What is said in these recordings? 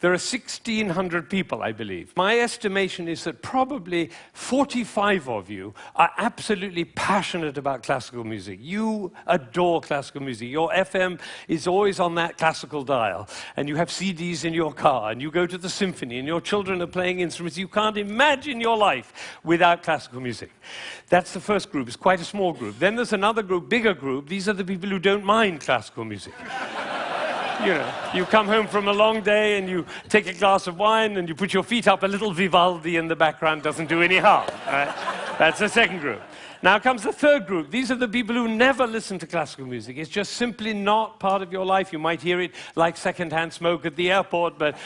There are 1,600 people, I believe. My estimation is that probably 45 of you are absolutely passionate about classical music. You adore classical music. Your FM is always on that classical dial, and you have CDs in your car, and you go to the symphony, and your children are playing instruments. You can't imagine your life without classical music. That's the first group. It's quite a small group. Then there's another group, bigger group. These are the people who don't mind classical music. You know, you come home from a long day and you take a glass of wine and you put your feet up, a little Vivaldi in the background doesn't do any harm. Right? That's the second group. Now comes the third group. These are the people who never listen to classical music. It's just simply not part of your life. You might hear it like secondhand smoke at the airport, but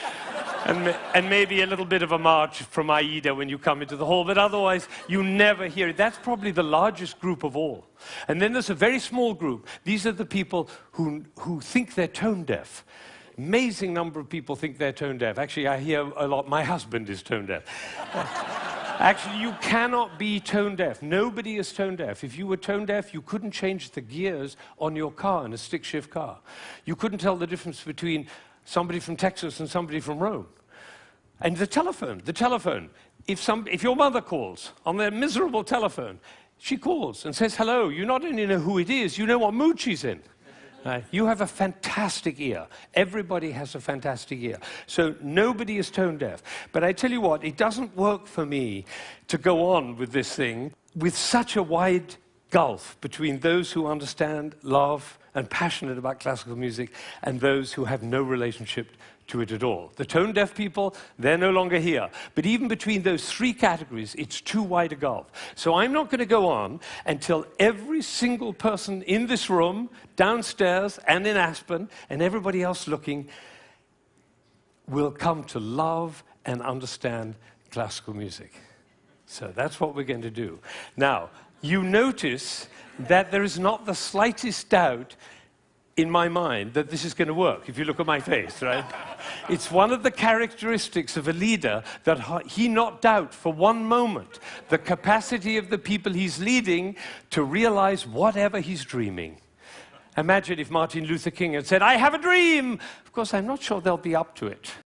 and maybe a little bit of a march from Aida when you come into the hall, but otherwise you never hear it. That's probably the largest group of all. And then there's a very small group. These are the people who think they're tone deaf. Amazing number of people think they're tone deaf. Actually, I hear a lot, my husband is tone deaf. Actually, you cannot be tone deaf. Nobody is tone deaf. If you were tone deaf, you couldn't change the gears on your car in a stick-shift car. You couldn't tell the difference between somebody from Texas and somebody from Rome. And the telephone. If your mother calls on their miserable telephone, she calls and says hello. You not only know who it is, you know what mood she's in. You have a fantastic ear. Everybody has a fantastic ear. So nobody is tone deaf. But I tell you what, it doesn't work for me to go on with this thing with such a wide gulf between those who understand, love, and passionate about classical music and those who have no relationship to it at all. The tone-deaf people, they're no longer here. But even between those three categories, it's too wide a gulf. So I'm not going to go on until every single person in this room, downstairs and in Aspen, and everybody else looking, will come to love and understand classical music. So that's what we're going to do. Now, you notice that there is not the slightest doubt in my mind that this is going to work, if you look at my face, right? It's one of the characteristics of a leader that he not doubt for one moment the capacity of the people he's leading to realize whatever he's dreaming. Imagine if Martin Luther King had said, "I have a dream." Of course, I'm not sure they'll be up to it.